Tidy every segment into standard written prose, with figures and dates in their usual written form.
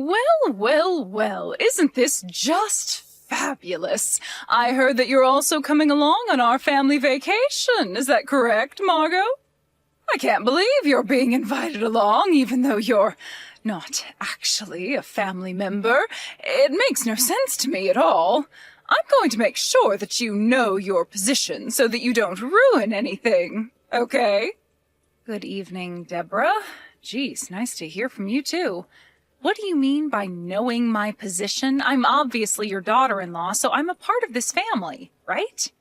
Well, isn't this just fabulous? I heard that you're also coming along on our family vacation. Is that correct, Margot? I can't believe you're being invited along, even though you're not actually a family member. It makes no sense to me at all. I'm going to make sure that you know your position so that you don't ruin anything, okay? Good evening, Deborah. Geez, nice to hear from you, too. What do you mean by knowing my position? I'm obviously your daughter-in-law, so I'm a part of this family, right?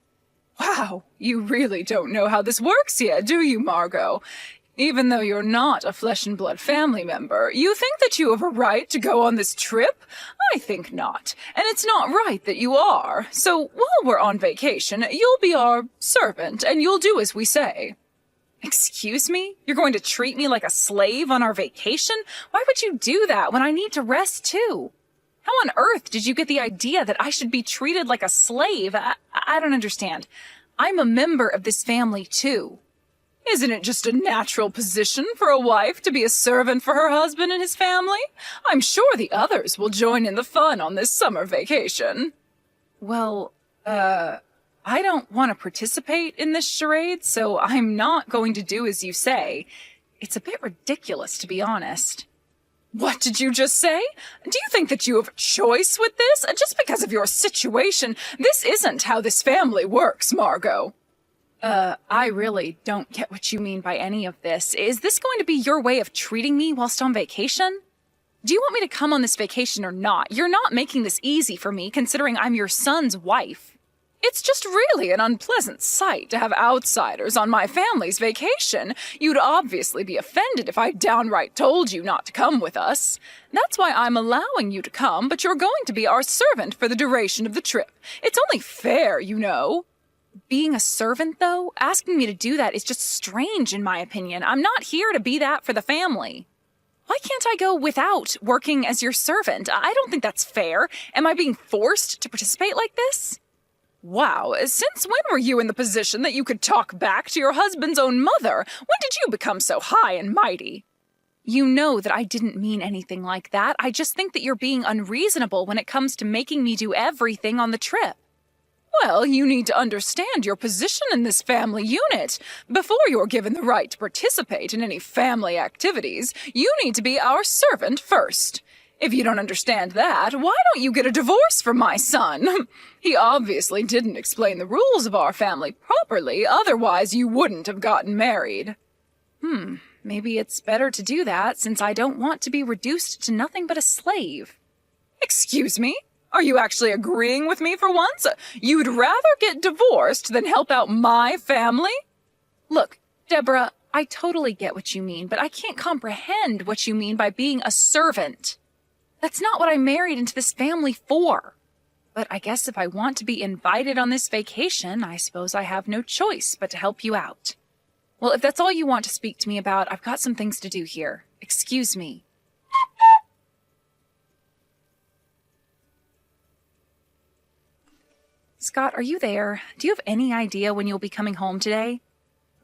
Wow, you really don't know how this works yet, do you, Margot? Even though you're not a flesh-and-blood family member, you think that you have a right to go on this trip? I think not, and it's not right that you are. So while we're on vacation, you'll be our servant, and you'll do as we say. Excuse me? You're going to treat me like a slave on our vacation? Why would you do that when I need to rest too? How on earth did you get the idea that I should be treated like a slave? I don't understand. I'm a member of this family too. Isn't it just a natural position for a wife to be a servant for her husband and his family? I'm sure the others will join in the fun on this summer vacation. Well, I don't want to participate in this charade, so I'm not going to do as you say. It's a bit ridiculous, to be honest. What did you just say? Do you think that you have a choice with this? Just because of your situation, this isn't how this family works, Margot. I really don't get what you mean by any of this. Is this going to be your way of treating me whilst on vacation? Do you want me to come on this vacation or not? You're not making this easy for me, considering I'm your son's wife. It's just really an unpleasant sight to have outsiders on my family's vacation. You'd obviously be offended if I downright told you not to come with us. That's why I'm allowing you to come, but you're going to be our servant for the duration of the trip. It's only fair, you know. Being a servant, though, asking me to do that is just strange in my opinion. I'm not here to be that for the family. Why can't I go without working as your servant? I don't think that's fair. Am I being forced to participate like this? Wow, since when were you in the position that you could talk back to your husband's own mother? When did you become so high and mighty? You know that I didn't mean anything like that. I just think that you're being unreasonable when it comes to making me do everything on the trip. Well, you need to understand your position in this family unit. Before you're given the right to participate in any family activities, you need to be our servant first. If you don't understand that, why don't you get a divorce from my son? He obviously didn't explain the rules of our family properly, otherwise you wouldn't have gotten married. Maybe it's better to do that, since I don't want to be reduced to nothing but a slave. Excuse me? Are you actually agreeing with me for once? You'd rather get divorced than help out my family? Look, Deborah, I totally get what you mean, but I can't comprehend what you mean by being a servant. That's not what I married into this family for. But I guess if I want to be invited on this vacation, I suppose I have no choice but to help you out. Well, if that's all you want to speak to me about, I've got some things to do here. Excuse me. Scott, are you there? Do you have any idea when you'll be coming home today?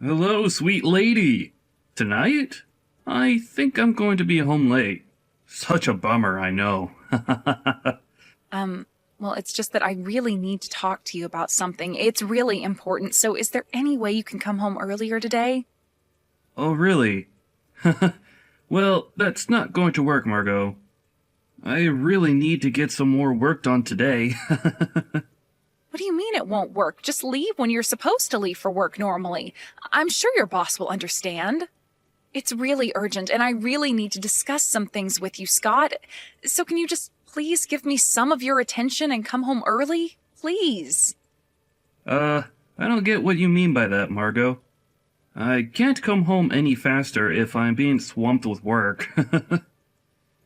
Hello, sweet lady. Tonight? I think I'm going to be home late. Such a bummer, I know. Well, it's just that I really need to talk to you about something. It's really important, so is there any way you can come home earlier today? Oh, really? Well, that's not going to work, Margot. I really need to get some more work done today. What do you mean it won't work? Just leave when you're supposed to leave for work normally. I'm sure your boss will understand. It's really urgent, and I really need to discuss some things with you, Scott. So can you just please give me some of your attention and come home early? Please. I don't get what you mean by that, Margot. I can't come home any faster if I'm being swamped with work.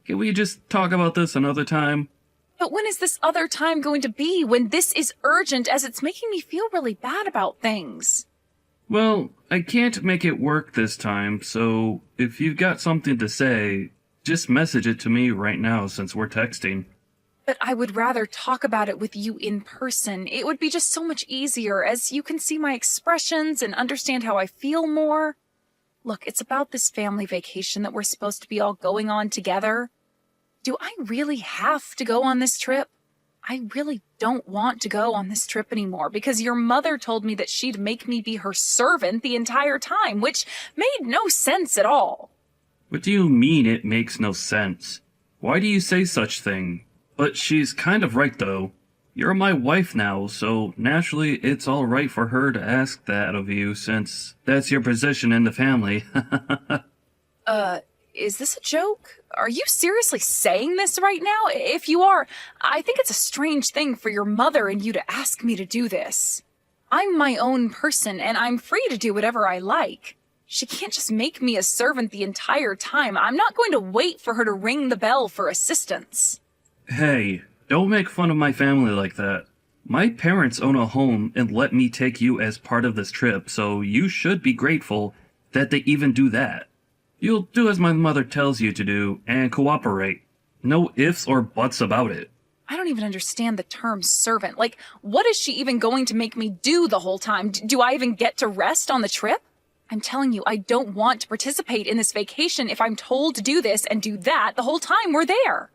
Can we just talk about this another time? But when is this other time going to be when this is urgent, as it's making me feel really bad about things? Well, I can't make it work this time, so if you've got something to say, just message it to me right now since we're texting. But I would rather talk about it with you in person. It would be just so much easier, as you can see my expressions and understand how I feel more. Look, it's about this family vacation that we're supposed to be all going on together. Do I really have to go on this trip? I really don't want to go on this trip anymore because your mother told me that she'd make me be her servant the entire time, which made no sense at all. What do you mean it makes no sense? Why do you say such thing? But she's kind of right though. You're my wife now, so naturally it's alright for her to ask that of you since that's your position in the family. Is this a joke? Are you seriously saying this right now? If you are, I think it's a strange thing for your mother and you to ask me to do this. I'm my own person and I'm free to do whatever I like. She can't just make me a servant the entire time. I'm not going to wait for her to ring the bell for assistance. Hey, don't make fun of my family like that. My parents own a home and let me take you as part of this trip, so you should be grateful that they even do that. You'll do as my mother tells you to do and cooperate. No ifs or buts about it. I don't even understand the term servant. Like, what is she even going to make me do the whole time? Do I even get to rest on the trip? I'm telling you, I don't want to participate in this vacation if I'm told to do this and do that the whole time we're there.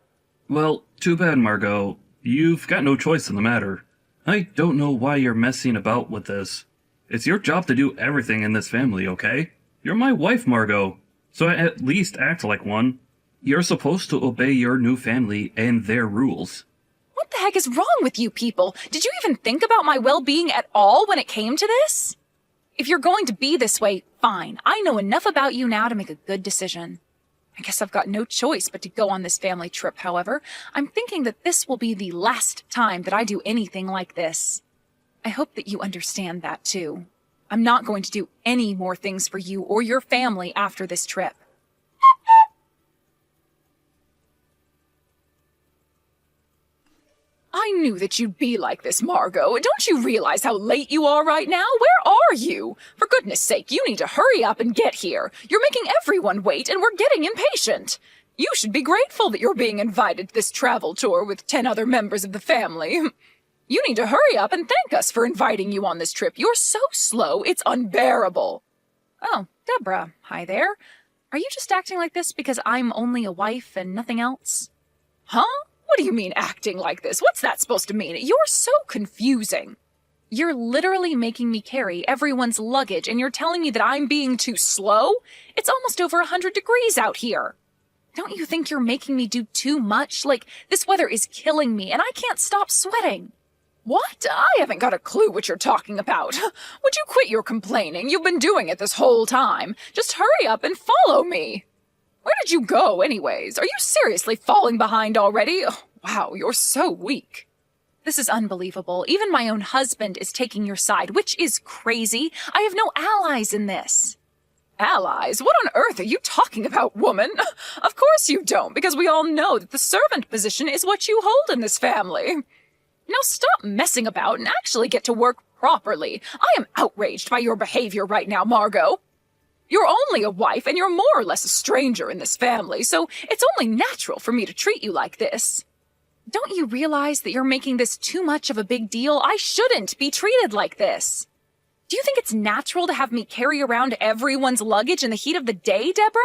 Well, too bad, Margot. You've got no choice in the matter. I don't know why you're messing about with this. It's your job to do everything in this family, okay? You're my wife, Margot. So at least act like one. You're supposed to obey your new family and their rules. What the heck is wrong with you people? Did you even think about my well-being at all when it came to this? If you're going to be this way, fine. I know enough about you now to make a good decision. I guess I've got no choice but to go on this family trip, however. I'm thinking that this will be the last time that I do anything like this. I hope that you understand that too. I'm not going to do any more things for you or your family after this trip. I knew that you'd be like this, Margot. Don't you realize how late you are right now? Where are you? For goodness sake, you need to hurry up and get here. You're making everyone wait, and we're getting impatient. You should be grateful that you're being invited to this travel tour with 10 other members of the family. You need to hurry up and thank us for inviting you on this trip. You're so slow, it's unbearable. Oh, Deborah, hi there. Are you just acting like this because I'm only a wife and nothing else? Huh? What do you mean acting like this? What's that supposed to mean? You're so confusing. You're literally making me carry everyone's luggage and you're telling me that I'm being too slow? It's almost over 100 degrees out here. Don't you think you're making me do too much? Like, this weather is killing me and I can't stop sweating. What? I haven't got a clue what you're talking about. Would you quit your complaining? You've been doing it this whole time. Just hurry up and follow me. Where did you go, anyways? Are you seriously falling behind already? Oh, wow, you're so weak. This is unbelievable. Even my own husband is taking your side, which is crazy. I have no allies in this. Allies? What on earth are you talking about, woman? Of course you don't, because we all know that the servant position is what you hold in this family. Now stop messing about and actually get to work properly. I am outraged by your behavior right now, Margot. You're only a wife and you're more or less a stranger in this family, so it's only natural for me to treat you like this. Don't you realize that you're making this too much of a big deal? I shouldn't be treated like this. Do you think it's natural to have me carry around everyone's luggage in the heat of the day, Deborah?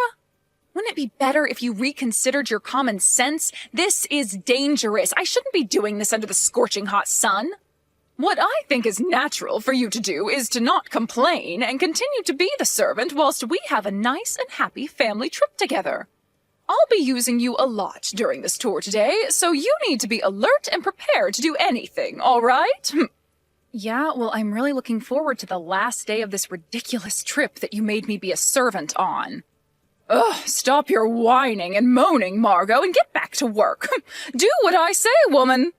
Wouldn't it be better if you reconsidered your common sense? This is dangerous. I shouldn't be doing this under the scorching hot sun. What I think is natural for you to do is to not complain and continue to be the servant whilst we have a nice and happy family trip together. I'll be using you a lot during this tour today, so you need to be alert and prepared to do anything, all right? Yeah, well, I'm really looking forward to the last day of this ridiculous trip that you made me be a servant on. Ugh, stop your whining and moaning, Margot, and get back to work. Do what I say, woman.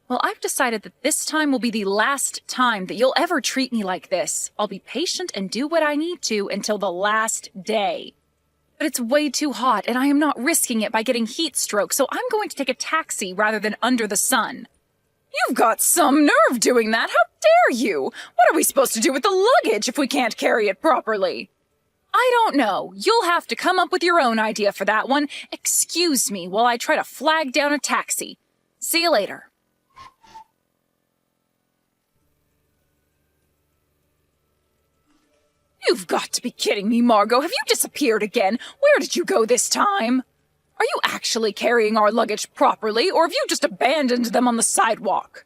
Well, I've decided that this time will be the last time that you'll ever treat me like this. I'll be patient and do what I need to until the last day. But it's way too hot, and I am not risking it by getting heat stroke, so I'm going to take a taxi rather than under the sun. You've got some nerve doing that. How dare you? What are we supposed to do with the luggage if we can't carry it properly? I don't know. You'll have to come up with your own idea for that one. Excuse me while I try to flag down a taxi. See you later. You've got to be kidding me, Margot. Have you disappeared again? Where did you go this time? Are you actually carrying our luggage properly, or have you just abandoned them on the sidewalk?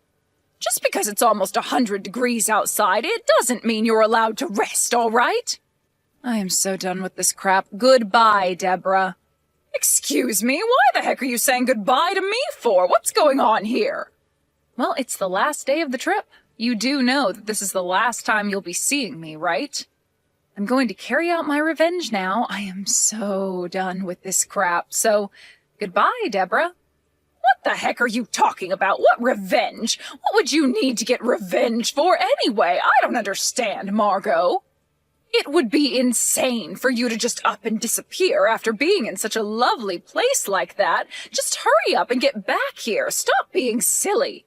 Just because it's almost 100 degrees outside, it doesn't mean you're allowed to rest, all right? I am so done with this crap. Goodbye, Deborah. Excuse me, why the heck are you saying goodbye to me for? What's going on here? Well, it's the last day of the trip. You do know that this is the last time you'll be seeing me, right? I'm going to carry out my revenge now. I am so done with this crap. So, goodbye, Deborah. What the heck are you talking about? What revenge? What would you need to get revenge for anyway? I don't understand, Margot. It would be insane for you to just up and disappear after being in such a lovely place like that. Just hurry up and get back here. Stop being silly.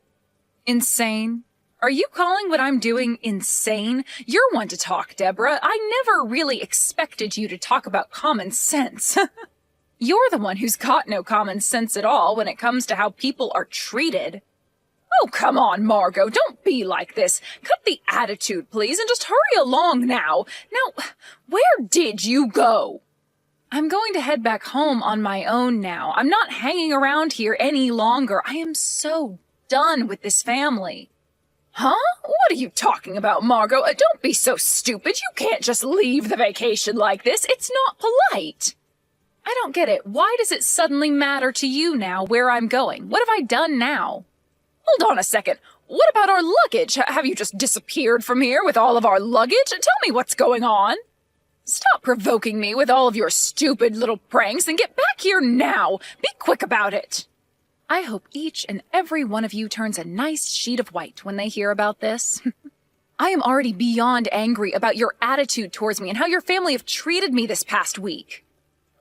Insane? Are you calling what I'm doing insane? You're one to talk, Deborah. I never really expected you to talk about common sense. You're the one who's got no common sense at all when it comes to how people are treated. Oh, come on, Margot. Don't be like this. Cut the attitude, please, and just hurry along now. Now, where did you go? I'm going to head back home on my own now. I'm not hanging around here any longer. I am so done with this family. Huh? What are you talking about, Margot? Don't be so stupid. You can't just leave the vacation like this. It's not polite. I don't get it. Why does it suddenly matter to you now where I'm going? What have I done now? Hold on a second. What about our luggage? Have you just disappeared from here with all of our luggage? Tell me what's going on. Stop provoking me with all of your stupid little pranks and get back here now. Be quick about it. I hope each and every one of you turns a nice sheet of white when they hear about this. I am already beyond angry about your attitude towards me and how your family have treated me this past week.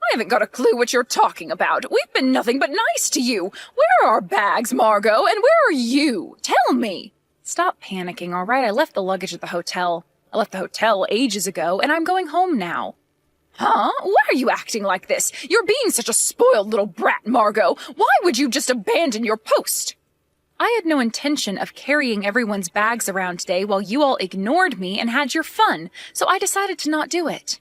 I haven't got a clue what you're talking about. We've been nothing but nice to you. Where are our bags, Margot? And where are you? Tell me. Stop panicking, all right? I left the luggage at the hotel. I left the hotel ages ago, and I'm going home now. Huh? Why are you acting like this? You're being such a spoiled little brat, Margot. Why would you just abandon your post? I had no intention of carrying everyone's bags around today while you all ignored me and had your fun, so I decided to not do it.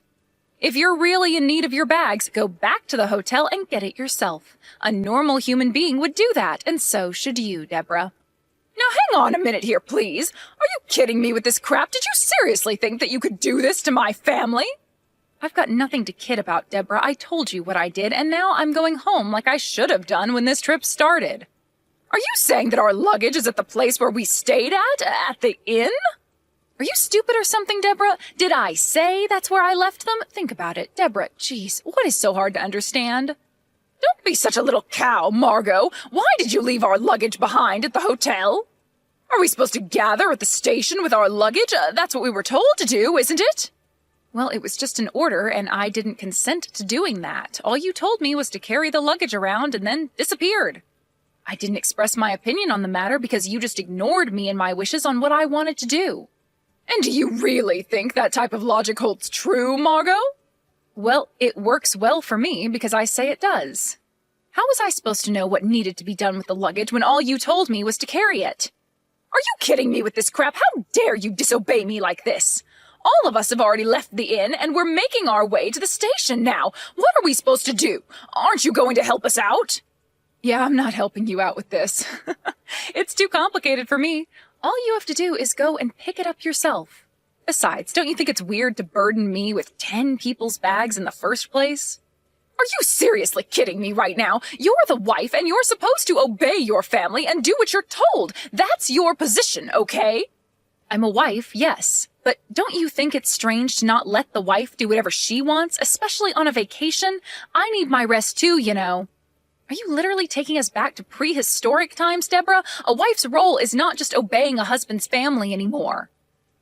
If you're really in need of your bags, go back to the hotel and get it yourself. A normal human being would do that, and so should you, Deborah. Now hang on a minute here, please. Are you kidding me with this crap? Did you seriously think that you could do this to my family? I've got nothing to kid about, Deborah. I told you what I did, and now I'm going home like I should have done when this trip started. Are you saying that our luggage is at the place where we stayed at the inn? Are you stupid or something, Deborah? Did I say that's where I left them? Think about it, Deborah. Jeez, what is so hard to understand? Don't be such a little cow, Margot. Why did you leave our luggage behind at the hotel? Are we supposed to gather at the station with our luggage? That's what we were told to do, isn't it? Well, it was just an order, and I didn't consent to doing that. All you told me was to carry the luggage around and then disappeared. I didn't express my opinion on the matter because you just ignored me and my wishes on what I wanted to do. And do you really think that type of logic holds true, Margot? Well, it works well for me because I say it does. How was I supposed to know what needed to be done with the luggage when all you told me was to carry it? Are you kidding me with this crap? How dare you disobey me like this? All of us have already left the inn, and we're making our way to the station now. What are we supposed to do? Aren't you going to help us out? Yeah, I'm not helping you out with this. It's too complicated for me. All you have to do is go and pick it up yourself. Besides, don't you think it's weird to burden me with 10 people's bags in the first place? Are you seriously kidding me right now? You're the wife, and you're supposed to obey your family and do what you're told. That's your position, okay? I'm a wife, yes, but don't you think it's strange to not let the wife do whatever she wants, especially on a vacation? I need my rest too, you know. Are you literally taking us back to prehistoric times, Deborah? A wife's role is not just obeying a husband's family anymore.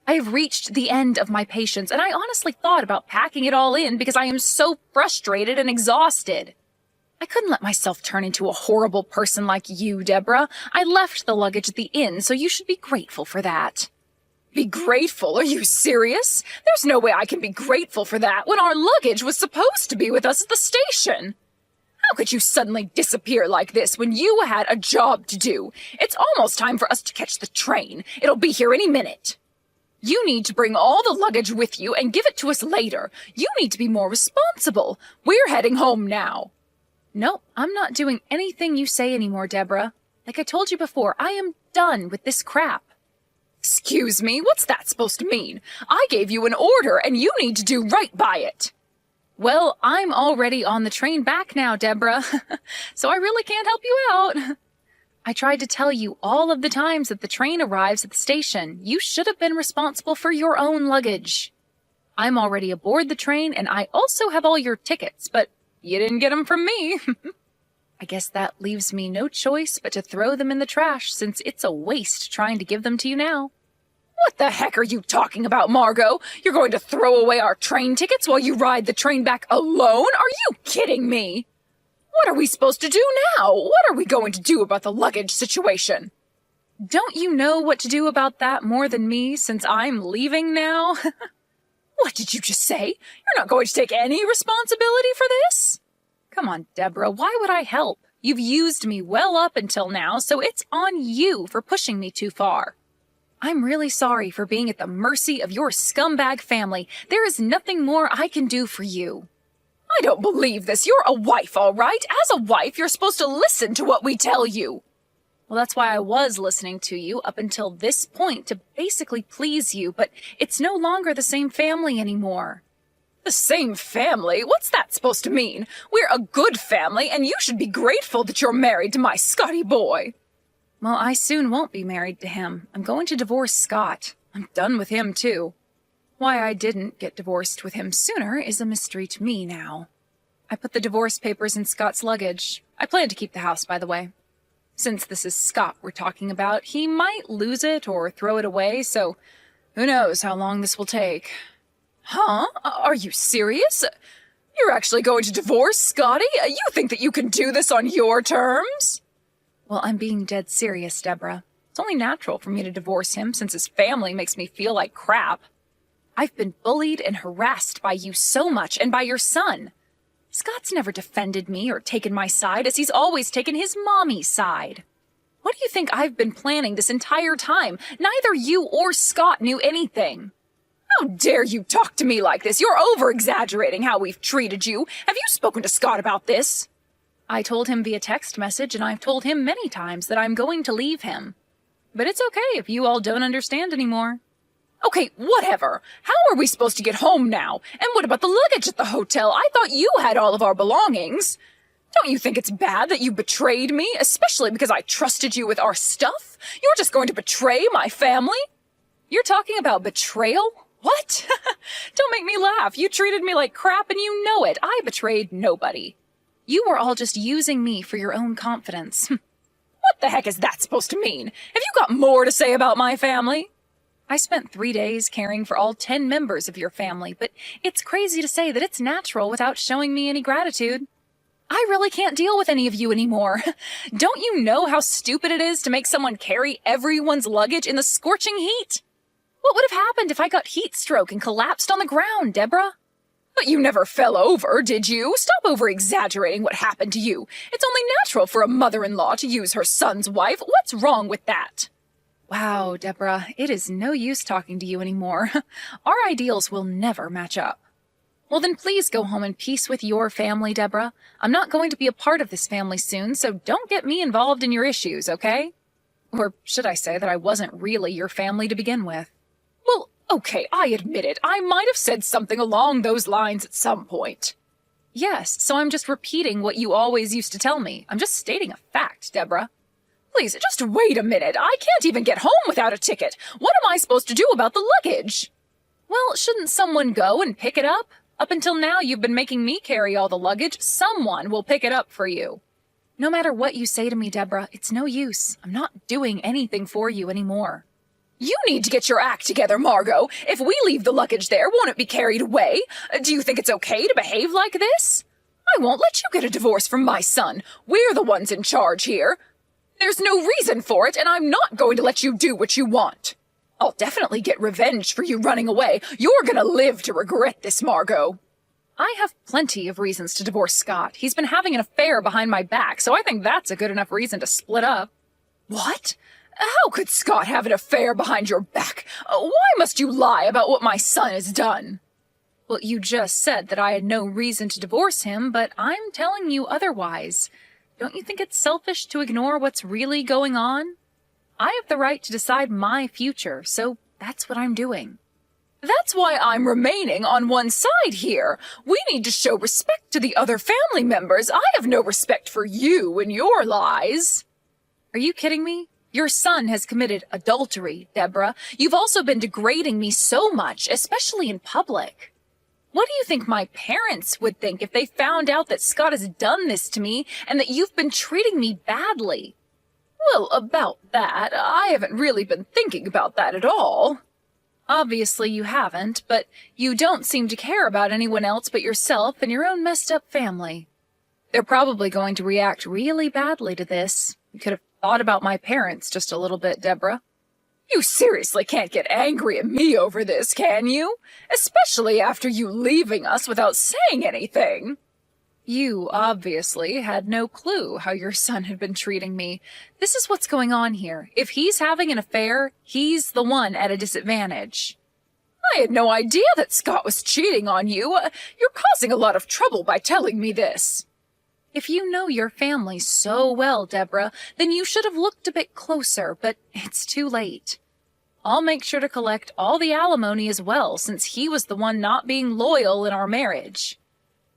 I have reached the end of my patience, and I honestly thought about packing it all in because I am so frustrated and exhausted. I couldn't let myself turn into a horrible person like you, Deborah. I left the luggage at the inn, so you should be grateful for that. Be grateful? Are you serious? There's no way I can be grateful for that when our luggage was supposed to be with us at the station. How could you suddenly disappear like this when you had a job to do? It's almost time for us to catch the train. It'll be here any minute. You need to bring all the luggage with you and give it to us later. You need to be more responsible. We're heading home now. No, I'm not doing anything you say anymore, Deborah. Like I told you before, I am done with this crap. Excuse me, what's that supposed to mean? I gave you an order and you need to do right by it. Well, I'm already on the train back now, Deborah, so I really can't help you out. I tried to tell you all of the times that the train arrives at the station. You should have been responsible for your own luggage. I'm already aboard the train and I also have all your tickets, but you didn't get them from me. I guess that leaves me no choice but to throw them in the trash since it's a waste trying to give them to you now. What the heck are you talking about, Margot? You're going to throw away our train tickets while you ride the train back alone? Are you kidding me? What are we supposed to do now? What are we going to do about the luggage situation? Don't you know what to do about that more than me since I'm leaving now? What did you just say? You're not going to take any responsibility for this? Come on, Deborah, why would I help? You've used me well up until now, so it's on you for pushing me too far. I'm really sorry for being at the mercy of your scumbag family. There is nothing more I can do for you. I don't believe this. You're a wife, all right? As a wife, you're supposed to listen to what we tell you. Well, that's why I was listening to you up until this point to basically please you, but it's no longer the same family anymore. The same family? What's that supposed to mean? We're a good family, and you should be grateful that you're married to my Scotty boy. Well, I soon won't be married to him. I'm going to divorce Scott. I'm done with him, too. Why I didn't get divorced with him sooner is a mystery to me now. I put the divorce papers in Scott's luggage. I plan to keep the house, by the way. Since this is Scott we're talking about, he might lose it or throw it away, so who knows how long this will take. Huh? Are you serious? You're actually going to divorce Scotty? You think that you can do this on your terms? Well, I'm being dead serious, Deborah. It's only natural for me to divorce him since his family makes me feel like crap. I've been bullied and harassed by you so much and by your son. Scott's never defended me or taken my side as he's always taken his mommy's side. What do you think I've been planning this entire time? Neither you or Scott knew anything. How dare you talk to me like this? You're over-exaggerating how we've treated you. Have you spoken to Scott about this? I told him via text message, and I've told him many times that I'm going to leave him. But it's okay if you all don't understand anymore. Okay, whatever. How are we supposed to get home now? And what about the luggage at the hotel? I thought you had all of our belongings. Don't you think it's bad that you betrayed me, especially because I trusted you with our stuff? You're just going to betray my family? You're talking about betrayal? What? Don't make me laugh. You treated me like crap and you know it. I betrayed nobody. You were all just using me for your own confidence. What the heck is that supposed to mean? Have you got more to say about my family? I spent 3 days caring for all 10 members of your family, but it's crazy to say that it's natural without showing me any gratitude. I really can't deal with any of you anymore. Don't you know how stupid it is to make someone carry everyone's luggage in the scorching heat? What would have happened if I got heat stroke and collapsed on the ground, Deborah? But you never fell over, did you? Stop over-exaggerating what happened to you. It's only natural for a mother-in-law to use her son's wife. What's wrong with that? Wow, Deborah, it is no use talking to you anymore. Our ideals will never match up. Well, then please go home in peace with your family, Deborah. I'm not going to be a part of this family soon, so don't get me involved in your issues, okay? Or should I say that I wasn't really your family to begin with? Well, okay, I admit it. I might have said something along those lines at some point. Yes, so I'm just repeating what you always used to tell me. I'm just stating a fact, Deborah. Please, just wait a minute. I can't even get home without a ticket. What am I supposed to do about the luggage? Well, shouldn't someone go and pick it up? Up until now, you've been making me carry all the luggage. Someone will pick it up for you. No matter what you say to me, Deborah, it's no use. I'm not doing anything for you anymore. You need to get your act together, Margot. If we leave the luggage there, won't it be carried away? Do you think it's okay to behave like this? I won't let you get a divorce from my son. We're the ones in charge here. There's no reason for it, and I'm not going to let you do what you want. I'll definitely get revenge for you running away. You're gonna live to regret this, Margot. I have plenty of reasons to divorce Scott. He's been having an affair behind my back, so I think that's a good enough reason to split up. What? How could Scott have an affair behind your back? Why must you lie about what my son has done? Well, you just said that I had no reason to divorce him, but I'm telling you otherwise. Don't you think it's selfish to ignore what's really going on? I have the right to decide my future, so that's what I'm doing. That's why I'm remaining on one side here. We need to show respect to the other family members. I have no respect for you and your lies. Are you kidding me? Your son has committed adultery, Deborah. You've also been degrading me so much, especially in public. What do you think my parents would think if they found out that Scott has done this to me and that you've been treating me badly? Well, about that, I haven't really been thinking about that at all. Obviously you haven't, but you don't seem to care about anyone else but yourself and your own messed up family. They're probably going to react really badly to this. You could have thought about my parents just a little bit, Deborah. You seriously can't get angry at me over this, can you? Especially after you leaving us without saying anything. You obviously had no clue how your son had been treating me. This is what's going on here. If he's having an affair, he's the one at a disadvantage. I had no idea that Scott was cheating on you. You're causing a lot of trouble by telling me this. If you know your family so well, Deborah, then you should have looked a bit closer, but it's too late. I'll make sure to collect all the alimony as well, since he was the one not being loyal in our marriage.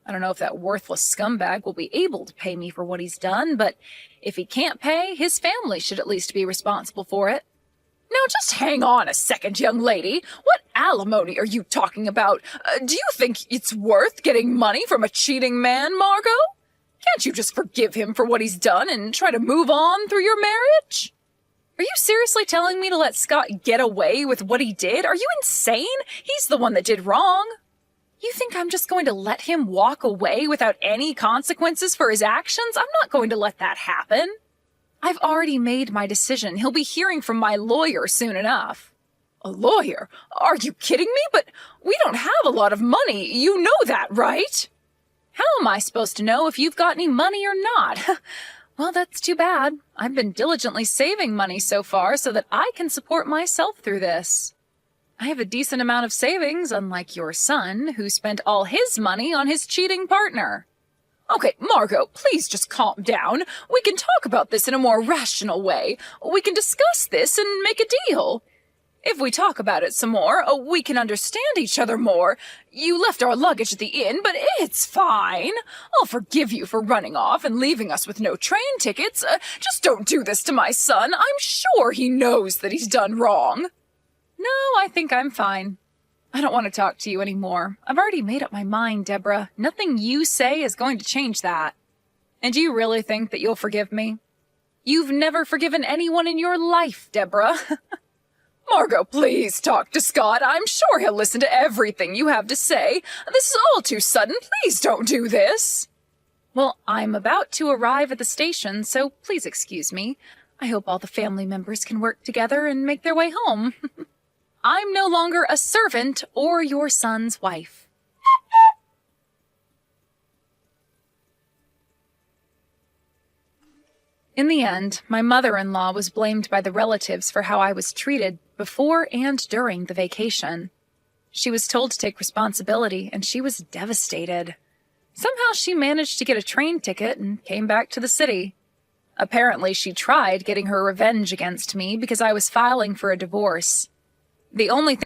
I don't know if that worthless scumbag will be able to pay me for what he's done, but if he can't pay, his family should at least be responsible for it. Now just hang on a second, young lady. What alimony are you talking about? Do you think it's worth getting money from a cheating man, Margot? Can't you just forgive him for what he's done and try to move on through your marriage? Are you seriously telling me to let Scott get away with what he did? Are you insane? He's the one that did wrong. You think I'm just going to let him walk away without any consequences for his actions? I'm not going to let that happen. I've already made my decision. He'll be hearing from my lawyer soon enough. A lawyer? Are you kidding me? But we don't have a lot of money. You know that, right? How am I supposed to know if you've got any money or not? Well, that's too bad. I've been diligently saving money so far so that I can support myself through this. I have a decent amount of savings, unlike your son, who spent all his money on his cheating partner. Okay, Margot, please just calm down. We can talk about this in a more rational way. We can discuss this and make a deal. If we talk about it some more, we can understand each other more. You left our luggage at the inn, but it's fine. I'll forgive you for running off and leaving us with no train tickets. Just don't do this to my son. I'm sure he knows that he's done wrong. No, I think I'm fine. I don't want to talk to you anymore. I've already made up my mind, Deborah. Nothing you say is going to change that. And do you really think that you'll forgive me? You've never forgiven anyone in your life, Deborah. Margot, please talk to Scott. I'm sure he'll listen to everything you have to say. This is all too sudden. Please don't do this. Well, I'm about to arrive at the station, so please excuse me. I hope all the family members can work together and make their way home. I'm no longer a servant or your son's wife. In the end, my mother-in-law was blamed by the relatives for how I was treated before and during the vacation. She was told to take responsibility, and she was devastated. Somehow she managed to get a train ticket and came back to the city. Apparently she tried getting her revenge against me because I was filing for a divorce. The only thing